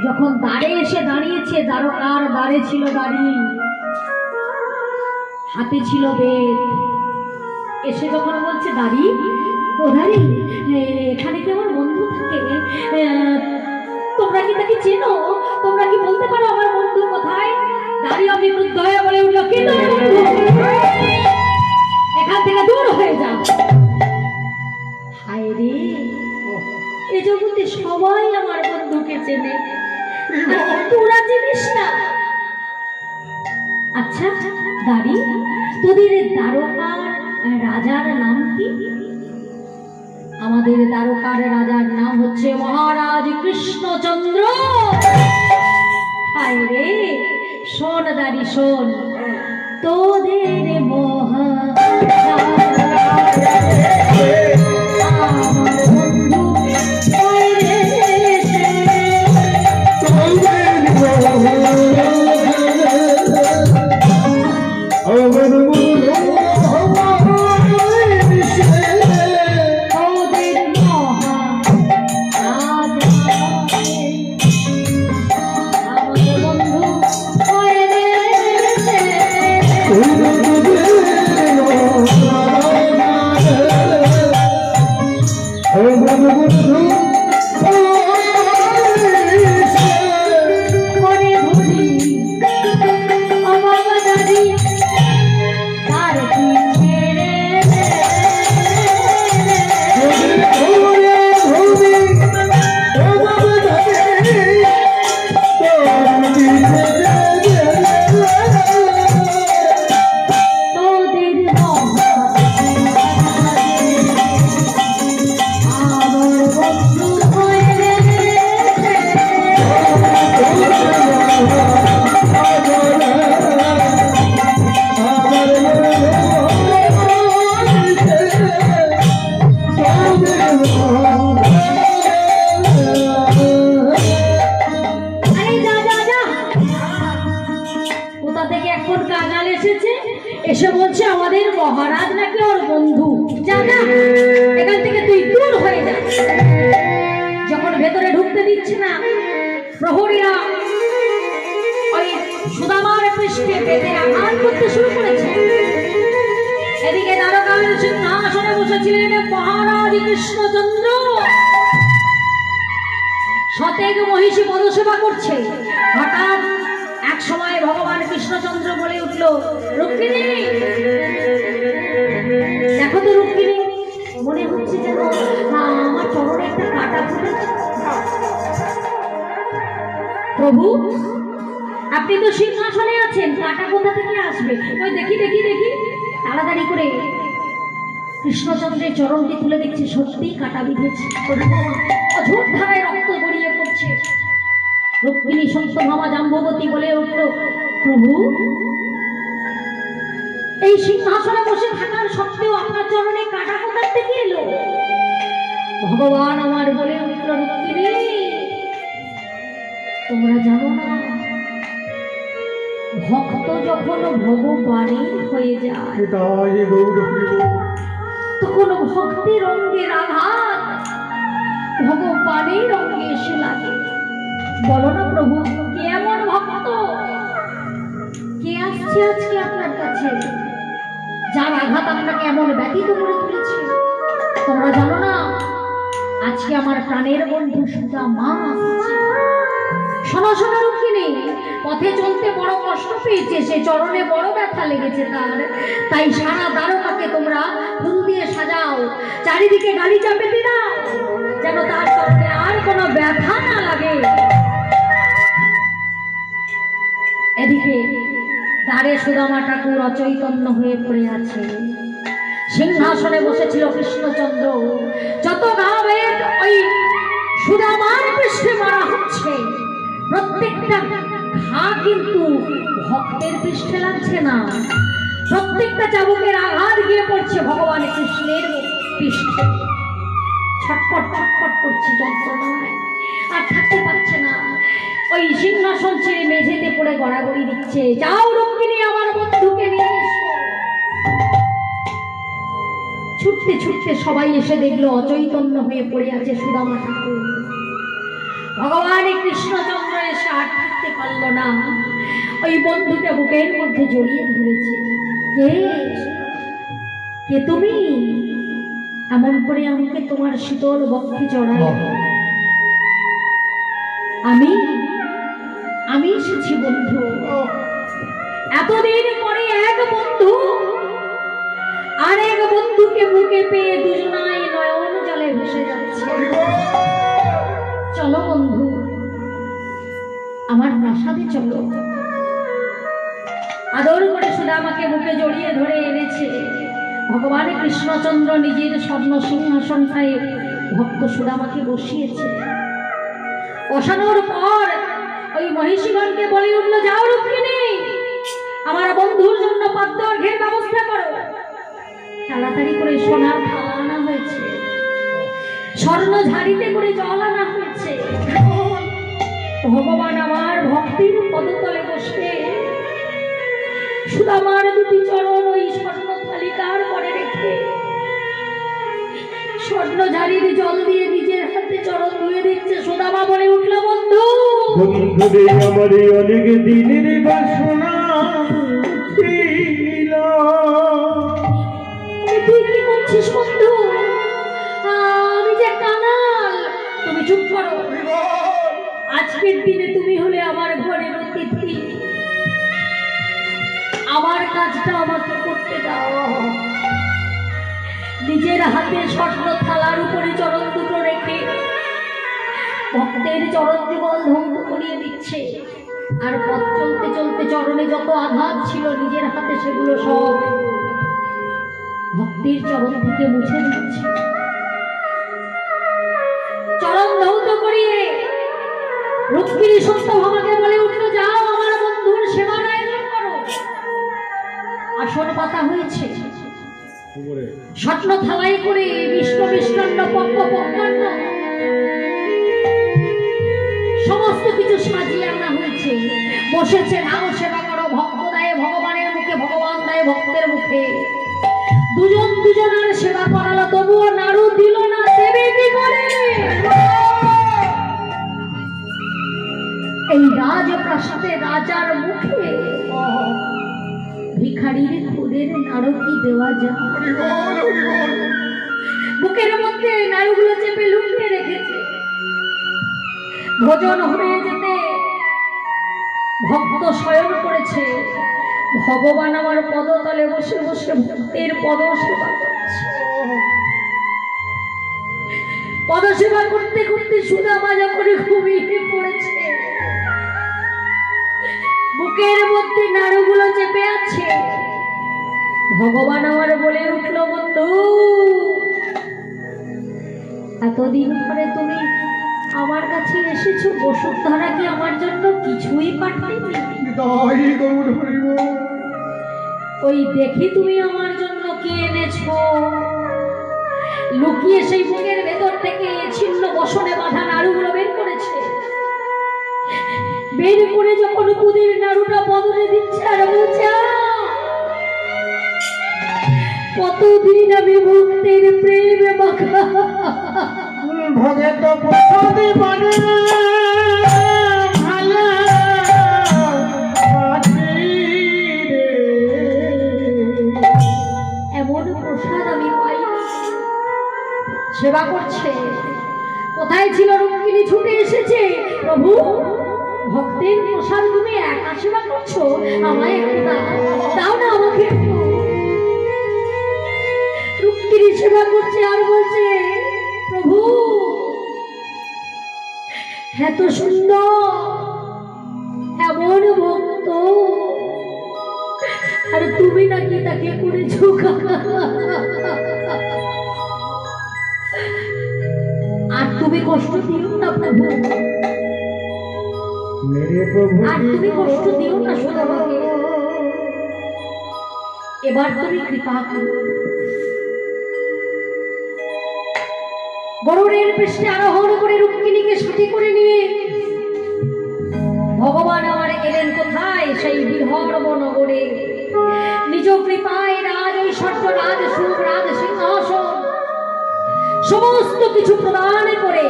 যখন দ্বারে এসে দাঁড়িয়েছে, দ্বারকার দ্বারে ছিল দাঁড়ি, হাতে ছিল বেদ, এসে যখন বলছে দাঁড়ি ও দাঁড়ি, এখানে কি আমার বন্ধু থাকে? তোমরা কি তাকে চেনো? তোমরা কি বলতে পারো আমার বন্ধু কোথায়? দাঁড়ি আমি ক্রুদ্ধ হয়ে বলে উঠল, কে তোর বন্ধু? এখান থেকে দূর হয়ে যা। হায় রে, এ জগতে সবাই আমার বন্ধুকে চেনে, তোরা চিনিস না? আচ্ছা দাঁড়ি, তোদের দ্বারকার রাজার নাম কি? আমাদের দ্বারকার রাজার নাম হচ্ছে মহারাজ কৃষ্ণচন্দ্র। হায় রে, শোন দাঁড়ি শোন, তোদের এসে বলছে আমাদের মহারাজ নাকি ওর বন্ধু। যা না, এখান থেকে তুই দূর হয়ে যা। যখন ভেতরে ঢুকতে দিচ্ছে না, প্রহরীরা ওই সুদামার পৃষ্ঠে বেঁধে আঘাত করতে শুরু করেছে। এদিকে দ্বারকার সিংহাসনে বসেছিলেন মহারাজ কৃষ্ণচন্দ্র, শতেক মহিষী পদসেবা করছে। হঠাৎ এক সময় ভগবান কৃষ্ণচন্দ্র বলে উঠল, রুক্মিণী দেখো তো রুক্মিণী, মনে হচ্ছে যেন আমার চরণে একটা কাঁটা ফুটেছে। প্রভু, আপনি তো সিংহাসনে আছেন, কাঁটা কোথা থেকে আসবে? ওই দেখি দেখি দেখি। তাড়াতাড়ি করে কৃষ্ণচন্দ্রের চরণটি তুলে দেখছে, সত্যিই কাঁটা বিঁধেছে, অঝোর ধারায় রক্ত গড়িয়ে পড়ছে। রুক্মিণী সত্যভামা জাম্ববতী বলে উঠল, প্রভু, এই সিংহাসনে বসে থাকার সত্ত্বেও আপনার চরণে কাঁটা কোথা থেকে এলো? ভগবান আমার বলে উঠল, রুক্মিণী তোমরা জানো না, ভক্ত যখন ভগবানের হয়ে যায় তখন ভক্তের অঙ্গের আঘাত ভগবানের অঙ্গে এসে লাগে। বলো না প্রভু, কে এমন ভক্ত, কে আসছে আজকে আপনার কাছে, যার আঘাত আপনাকে এমন ব্যতীত করে তুলেছে? তোমরা জানো না, আজকে আমার প্রাণের বন্ধু সুদামা আসছে। শোনো শোনো রুক্মিণী, পথে চলতে বড় কষ্ট পেয়েছে, সে চরণে বড় ব্যথা লেগেছে তার, তাই সারা দ্বারকাকে তোমরা ফুল দিয়ে সাজাও, চারিদিকে গালিচা পেতে দাও, যেন তার চরণে আর কোনো ব্যথা না লাগে। এদিকে দ্বারে সুদামা ঠাকুর অচৈতন্য হয়ে পড়ে আছে। সিংহাসনে বসেছিল কৃষ্ণচন্দ্র, যত ভাবে ওই সুদামার পৃষ্ঠে মারা হচ্ছে, প্রত্যেকটা ঘা কিন্তু ভক্তের পৃষ্ঠে লাগছে না, প্রত্যেকটা চাবুকের আঘাত গিয়ে পড়ছে ভগবান কৃষ্ণের পৃষ্ঠে। ছটপট ছটপট করছে যন্ত্রণায়, আর থাকতে পারছে না। ওই সিংহাসন ছেড়ে মেঝেতে পড়ে গড়াগড়ি দিচ্ছে, যাও রুক্মিণী আমার বন্ধুকে নিয়ে এসো। ছুটতে ছুটতে সবাই এসে দেখলো অচৈতন্য হয়ে পড়ে আছে সুদামা ঠাকুর। ভগবান কৃষ্ণচন্দ্র এসে আর থাকতে পারল না, ওই বন্ধুকে বুকের মধ্যে জড়িয়ে ধরেছে। কে কে তুমি? এমন করে আমাকে তোমার শীতল বক্ষে জড়াই। আমি আমি এসেছি বন্ধু। এতদিন পরে এক বন্ধু আর এক বন্ধুকে বুকে পেয়ে দুজনাই নয়ন জলে ভেসে যাচ্ছে। চলো বন্ধু, আমার প্রাসাদে চলো। আদর করে সুদামাকে বুকে জড়িয়ে ধরে এনেছে। ভগবান কৃষ্ণচন্দ্র নিজের স্বর্ণ সিংহাসনটায় ভক্ত সুদামাকে বসিয়েছে। বসানোর পর ওই মহিষীগণকে বলে উঠল, যাও রুক্মিণী, আমার বন্ধুর জন্য পাদ্য অর্ঘ্যের ব্যবস্থা করো। তাড়াতাড়ি করে সোনার থালা আনা হয়েছে, স্বর্ণ ঝাড়িতে করে জল আনা হয়েছে। ভগবান আমার ভক্তির পদতলে বসে সুদামার দুটি চরণ ওই স্বর্ণ থালিকার পরে রেখে স্বর্ণ ঝাড়ির জল দিয়ে নিজের হাতে চরণ ধুয়ে দিচ্ছে। সুদামা বলে উঠল, বন্ধু আমার অনেক দিনের বাসনা ছিল। তুই কি করছিস বন্ধু? আমি যে কাঙাল। তুমি চুপ করো। আজকের দিনে তুমি হলে আমার ঘরের অতিথি, আমার কাজটা আমাকে করতে দাও। নিজের হাতে স্বর্ণ থালার উপরে চরণ দুটো রেখে ভক্তের চরণ যুগল ধ্বংস করিয়ে দিচ্ছে। আর পথ চলতে চলতে চরণে যত আঘাত ছিল নিজের হাতে সেগুলো সব ভক্তির চরণ থেকে মুছে দিচ্ছে। চরণ ধৌত করিয়ে রুক্মিণী সত্যভামাকে বলে উঠল, যাও আমার বন্ধুর সেবার আয়োজন করো। আসন পাতা হয়েছে, স্বর্ণ থালায় করে বিষ্ণু মিষ্টান্ন পক্ষ পক্কান্ন সমস্ত কিছু সাজিয়ে আনা হয়েছে। বসেছে, নাও সেবা করো। ভক্ত দেয় ভগবানের মুখে, ভগবান দেয় ভক্তের মুখে। দুজন দুজনের সেবা করালো, তবুও নাড়ু দিল না। দেবে কি করে? এই রাজপ্রাসাদে রাজার মুখে ভিখারির খুদের নাড়ু কি দেওয়া যায়? বুকের মধ্যে নাড়ুগুলো চেপে লুকিয়ে রেখেছে। ভোজন হয়ে যেতে ভক্ত শয়ন করেছে। ভগবান আমার পদতলে বসে বসে ভক্তের পদ সেবা করছে। পদ সেবা করতে করতে সুদামা যখন ঘুমিয়ে পড়েছে, বুকের মধ্যে নাড়ুগুলো চেপে আছে। ভগবান আমার বলে উঠল, বন্ধু, এতদিন পরে তুমি আমার কাছে এসেছো। বসুন্ধরা কি আমার জন্য কিছুই পাঠায়নি? ওই দেখি তুমি আমার জন্য কি এনেছো। লুকিয়ে সেই বুকের ভেতর থেকে ছিন্ন বসনে বাঁধা নাড়ুগুলো বের করেছে। বের করে যখন কুদের নাড়ুটা বদলে দিচ্ছে আর বলছে, কতদিন আমি ভক্তের প্রেমে মাখা ভগত প্রসাদে বনে ভালো এমন প্রসাদ আমি পাই। সেবা করছে। কোথায় ছিল রুক্মিণী? ছুটে এসেছে। প্রভু, ভক্তের প্রসাদ তুমি একা সেবা করছো, আমায় একটু দাও না আমাকে একটু। রুক্মিণী সেবা করছে আর বলছে, প্রভু, এত সুন্দর এমন ভক্ত, আর তুমি নাকি তাকে করেছো। আর তুমি কষ্ট দিও না প্রভু, আর তুমি কষ্ট দিও না সুদামাকে। এবার তুমি কৃপা করো। গরুরের পৃষ্ঠে আরোহণ করে রুক্মিণীকে সাথে করে নিয়ে ভগবান আমার এলেন কোথায়? সেই বিদর্ভ নগরে। নিজ কৃপায় রাজ ঐশ্বর্য, রাজ সুখ, রাজ সিংহাসন সমস্ত কিছু প্রদান করে